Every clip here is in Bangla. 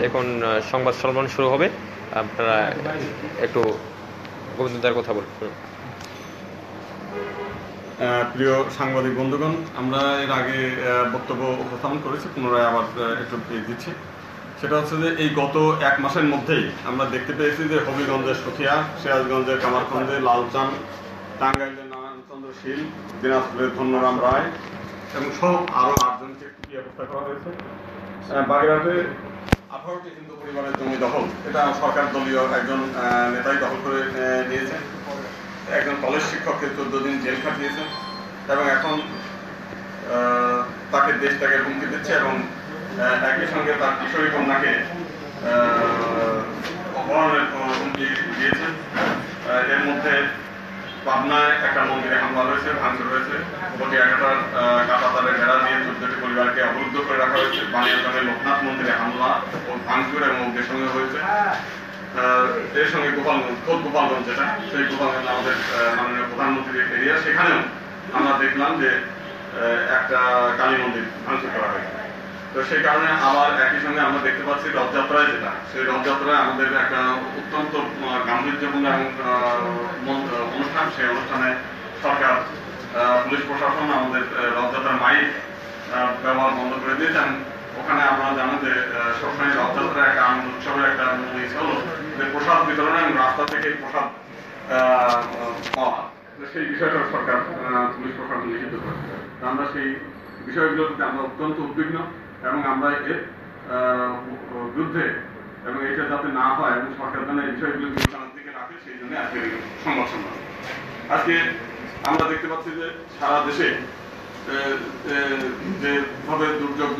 এখন সংবাদ সম্মেলন শুরু হবে। আপনারা একটু গোবিন্দদার কথা বলুন। প্রিয় সাংবাদিক বন্ধুগণ, আমরা এর আগে বক্তব্য উপস্থাপন করেছি, পুনরায় আবার একটু দিচ্ছি। সেটা হচ্ছে যে এই গত এক মাসের মধ্যেই আমরা দেখতে পেয়েছি যে হবিগঞ্জের সুখিয়া, সিরাজগঞ্জের কামারখন্দে লালচান, টাঙ্গাইলের নারায়ণচন্দ্র শীল, দিনাজপুরের ধন্যরাম রায় এবং সহ আরও 8 জনকে কুপিয়ে হত্যা করা হয়েছে। বাগেরহাটে 18টি হিন্দু পরিবারের জমি দখল, এটা সরকার দলীয় একজন নেতাই দখল করে নিয়েছে। একজন কলেজ শিক্ষককে 14 দিন জেল খাটিয়েছে এবং এখন তাকে দেশ ত্যাগের হুমকি দিচ্ছে এবং একই সঙ্গে তার কিশোরী কন্যাকে অপহরণের হুমকি দিয়েছে। এর মধ্যে পাবনায় একটা মন্দিরে হামলা হয়েছে, ভাঙচুর হয়েছে। পটিয়াঘাটার কাঁটাতারের ঘেরা দিয়ে 14টি পরিবারকে অবরুদ্ধ করে রাখা হয়েছে। বানিয়াচংয়ের লোকনাথ মন্দিরে হামলা ও ভাঙচুর এবং অগ্নির সঙ্গে হয়েছে। এর সঙ্গে গোপালগঞ্জ যেটা, সেই গোপালগঞ্জ আমাদের মাননীয় প্রধানমন্ত্রীর এরিয়া, সেখানেও আমরা দেখলাম যে একটা কালী মন্দির ভাঙচুর করা হয়েছে। তো সেই কারণে আবার একই সঙ্গে আমরা দেখতে পাচ্ছি রথযাত্রায় যেটা, সেই রথযাত্রায় আমাদের একটা অত্যন্ত গাম্ভীর্যপূর্ণ এবং অনুষ্ঠান, সেই অনুষ্ঠানে সরকার, পুলিশ প্রশাসন আমাদের রথযাত্রার মাইক ব্যবহার বন্ধ করে দিয়েছেন। ওখানে আমরা জানেন যে সবসময় রথযাত্রার একটা আনন্দ উৎসবের একটা মূল ইচ্ছা হলো যে প্রসাদ বিতরণ এবং রাস্তা থেকে প্রসাদ পাওয়া, সেই বিষয়টা সরকার পুলিশ প্রশাসন নিষিদ্ধ করেছে। আমরা সেই বিষয়গুলোর প্রতি আমরা অত্যন্ত উদ্বিগ্ন এবং আমরা এর বিরুদ্ধে এবং এটা যাতে না হয় এবং সরকার যেন এই বিষয়গুলো বিবেচনার দিকে রাখে, সেই জন্য আজকে সংবাদ সম্মেলন। আজকে আমরা দেখতে পাচ্ছি যে সারা দেশে যেভাবে দুর্যোগ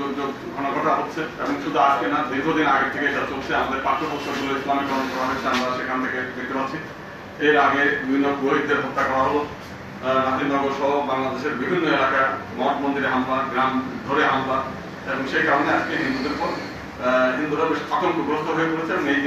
ঘটনা হচ্ছে এবং শুধু আজকে না, দীর্ঘদিন আগে থেকে এটা চলছে। আমাদের পাঠ্যপুস্তকগুলো ইসলামীকরণ করা হয়েছে, আমরা সেখান থেকে দেখতে পাচ্ছি। এর আগে বিভিন্ন পুরোহিতদের হত্যা করা হলো, নাজিরনগর সহ বাংলাদেশের বিভিন্ন এলাকায় মঠ মন্দিরে হামলা, গ্রাম ধরে হামলা, এবং সেই কারণে আজকে হিন্দুরা বেশ আতঙ্কগ্রস্ত হয়ে পড়েছে এবং এই